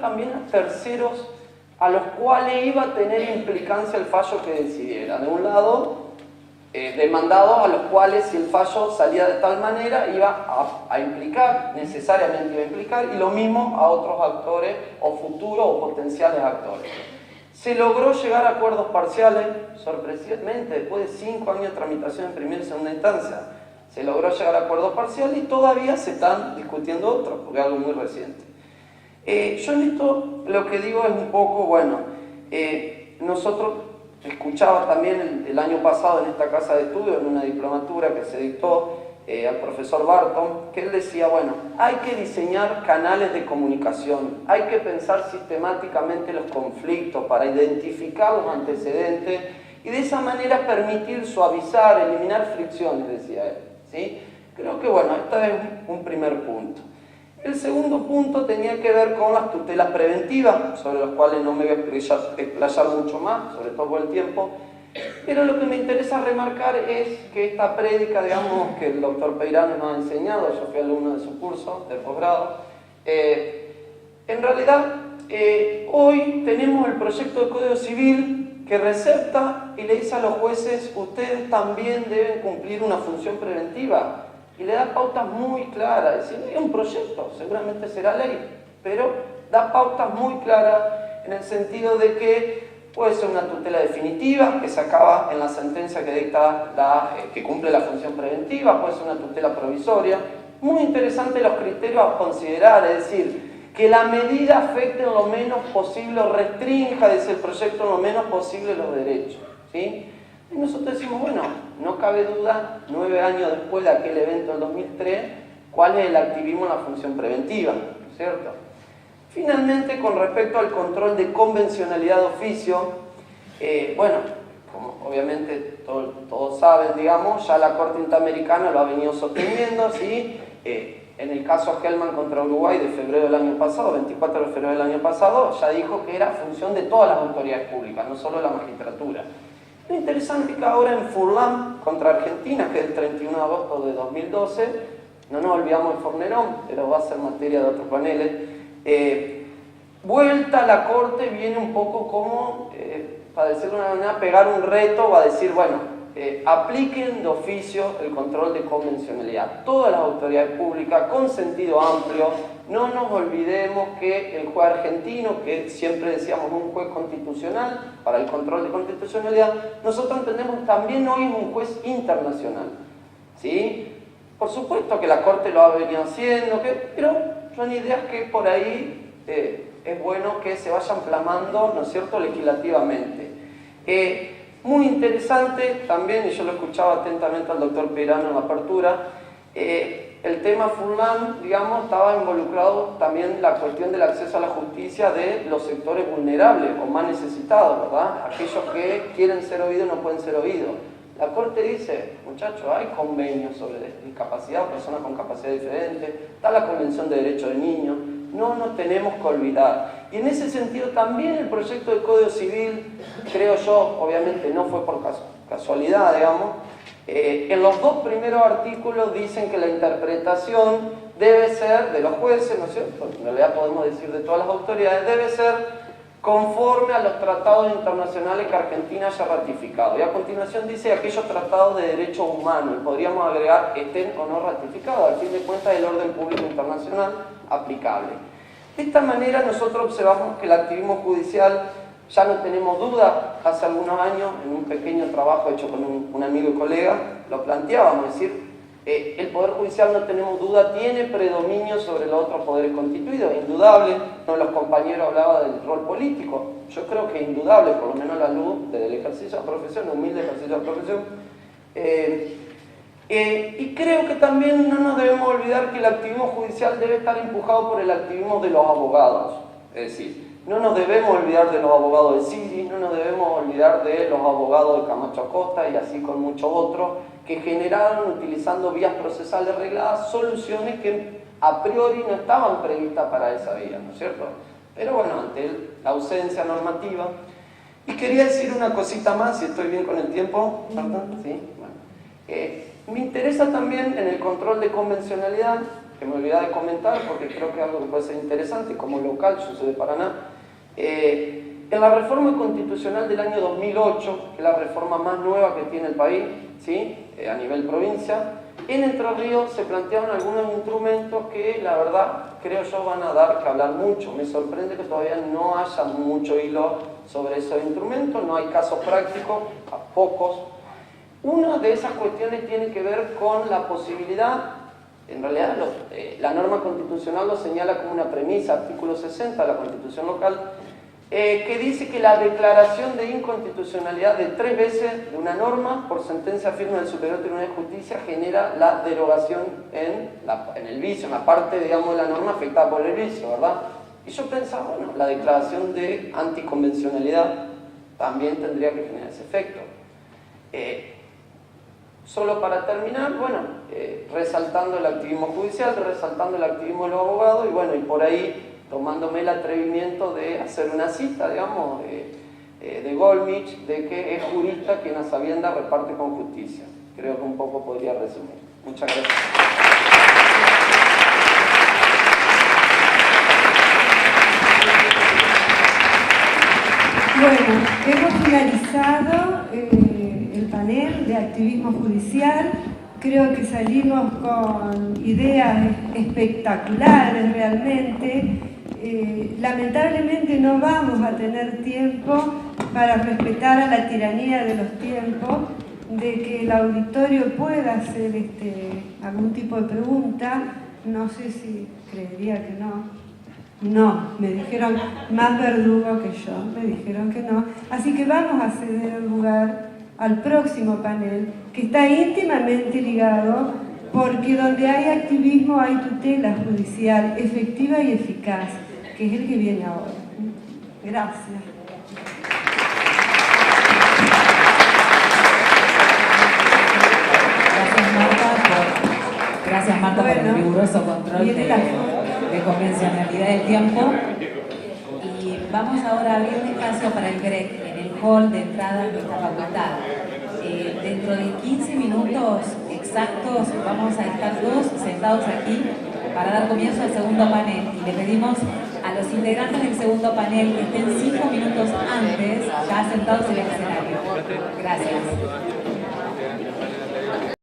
también a terceros a los cuales iba a tener implicancia el fallo que decidiera. De un lado, demandados a los cuales, si el fallo salía de tal manera, iba a implicar, necesariamente iba a implicar, y lo mismo a otros actores o futuros o potenciales actores. Se logró llegar a acuerdos parciales, sorpresivamente, después de 5 años de tramitación en primera y segunda instancia. Se logró llegar a acuerdos parciales y todavía se están discutiendo otros, porque es algo muy reciente. Yo en esto lo que digo es un poco, bueno, nosotros escuchaba también el año pasado en esta casa de estudio, en una diplomatura que se dictó al profesor Barton, que él decía, bueno, hay que diseñar canales de comunicación, hay que pensar sistemáticamente los conflictos para identificar los antecedentes y de esa manera permitir suavizar, eliminar fricciones, decía él, ¿sí? Creo que, bueno, este es un primer punto. El segundo punto tenía que ver con las tutelas preventivas, sobre las cuales no me voy a explayar mucho más, sobre todo por el tiempo, pero lo que me interesa remarcar es que esta prédica, digamos, que el doctor Peirano nos ha enseñado, yo fui alumno de su curso de posgrado, en realidad hoy tenemos el proyecto de Código Civil que recepta y le dice a los jueces, ustedes también deben cumplir una función preventiva. Y le da pautas muy claras, es decir, no es un proyecto, seguramente será ley, pero da pautas muy claras en el sentido de que puede ser una tutela definitiva, que se acaba en la sentencia que dicta que cumple la función preventiva, puede ser una tutela provisoria. Muy interesante los criterios a considerar, es decir, que la medida afecte en lo menos posible o restrinja, dice el proyecto, en lo menos posible los derechos, ¿sí? Y nosotros decimos, bueno, no cabe duda, 9 años después de aquel evento del 2003, cuál es el activismo en la función preventiva, ¿no es cierto? Finalmente, con respecto al control de convencionalidad de oficio, bueno, como obviamente todos saben, digamos, ya la Corte Interamericana lo ha venido sosteniendo, ¿sí? En el caso Hellman contra Uruguay de febrero del año pasado, 24 de febrero del año pasado, ya dijo que era función de todas las autoridades públicas, no solo de la magistratura. Lo interesante es que ahora en Furlan contra Argentina, que es el 31 de agosto de 2012, no nos olvidamos de Fornerón, pero va a ser materia de otros paneles, vuelta a la Corte viene un poco como, para decirlo de una manera, pegar un reto, va a decir, bueno, apliquen de oficio el control de convencionalidad. Todas las autoridades públicas, con sentido amplio, no nos olvidemos que el juez argentino, que siempre decíamos un juez constitucional para el control de constitucionalidad, nosotros entendemos también hoy es un juez internacional, ¿sí? Por supuesto que la Corte lo ha venido haciendo, pero son ideas que por ahí es bueno que se vayan plasmando, ¿no es cierto?, legislativamente. Muy interesante también, y yo lo escuchaba atentamente al doctor Peirano en la apertura, el tema Furlan, digamos, estaba involucrado también la cuestión del acceso a la justicia de los sectores vulnerables o más necesitados, ¿verdad? Aquellos que quieren ser oídos no pueden ser oídos. La Corte dice, muchachos, hay convenios sobre discapacidad, personas con capacidad diferente, está la Convención de Derechos de Niños, no nos tenemos que olvidar. Y en ese sentido también el proyecto de Código Civil, creo yo, obviamente no fue por casualidad, digamos, en los 2 primeros artículos dicen que la interpretación debe ser de los jueces, ¿no es cierto? En realidad podemos decir de todas las autoridades, debe ser conforme a los tratados internacionales que Argentina haya ratificado. Y a continuación dice aquellos tratados de derechos humanos, y podríamos agregar estén o no ratificados, al fin de cuentas el orden público internacional aplicable. De esta manera nosotros observamos que el activismo judicial ya no tenemos duda. Hace algunos años, en un pequeño trabajo hecho con un amigo y colega, lo planteábamos, es decir, el Poder Judicial, no tenemos duda, tiene predominio sobre los otros poderes constituidos, indudable. Uno de los compañeros hablaba del rol político, yo creo que es indudable, por lo menos a la luz del ejercicio de la profesión, un humilde ejercicio de la profesión. Y creo que también no nos debemos olvidar que el activismo judicial debe estar empujado por el activismo de los abogados, es decir, no nos debemos olvidar de los abogados de Siri, no nos debemos olvidar de los abogados de Camacho Acosta y así con muchos otros, que generaron, utilizando vías procesales regladas, soluciones que a priori no estaban previstas para esa vía, ¿no es cierto? Pero bueno, ante la ausencia normativa. Y quería decir una cosita más, si estoy bien con el tiempo, ¿verdad? Sí, bueno. Me interesa también en el control de convencionalidad que me olvidé de comentar porque creo que es algo que puede ser interesante, como local, yo soy de Paraná. En la reforma constitucional del año 2008, que es la reforma más nueva que tiene el país, ¿sí? A nivel provincia, en Entre Ríos se plantearon algunos instrumentos que la verdad creo yo van a dar que hablar mucho. Me sorprende que todavía no haya mucho hilo sobre esos instrumentos, no hay casos prácticos, a pocos. Una de esas cuestiones tiene que ver con la posibilidad, en realidad la norma constitucional lo señala como una premisa, artículo 60 de la Constitución local, que dice que la declaración de inconstitucionalidad de 3 veces de una norma por sentencia firme del Superior Tribunal de Justicia genera la derogación en el vicio, en la parte, digamos, de la norma afectada por el vicio, ¿verdad? Y yo pensaba, bueno, la declaración de anticonvencionalidad también tendría que generar ese efecto. Solo para terminar, bueno, resaltando el activismo judicial, resaltando el activismo de los abogados, y bueno, y por ahí tomándome el atrevimiento de hacer una cita, digamos, de Gollmich, de que es jurista quien a sabiendas reparte con justicia. Creo que un poco podría resumir. Muchas gracias. Bueno, hemos finalizado el panel de activismo judicial. Creo que salimos con ideas espectaculares realmente. Lamentablemente no vamos a tener tiempo para respetar a la tiranía de los tiempos, de que el auditorio pueda hacer algún tipo de pregunta. No sé si creería que no. No, me dijeron más verdugo que yo, me dijeron que no. Así que vamos a ceder el lugar al próximo panel, que está íntimamente ligado, porque donde hay activismo hay tutela judicial efectiva y eficaz, que es el que viene ahora. Gracias. Gracias, Marta, por el riguroso control de convencionalidad del tiempo. Y vamos ahora a abrir un espacio para el break en el hall de entrada de nuestra facultad. Dentro de 15 minutos exactos vamos a estar todos sentados aquí para dar comienzo al segundo panel. Y le pedimos a los integrantes del segundo panel que estén 5 minutos antes ya sentados en el escenario. Gracias.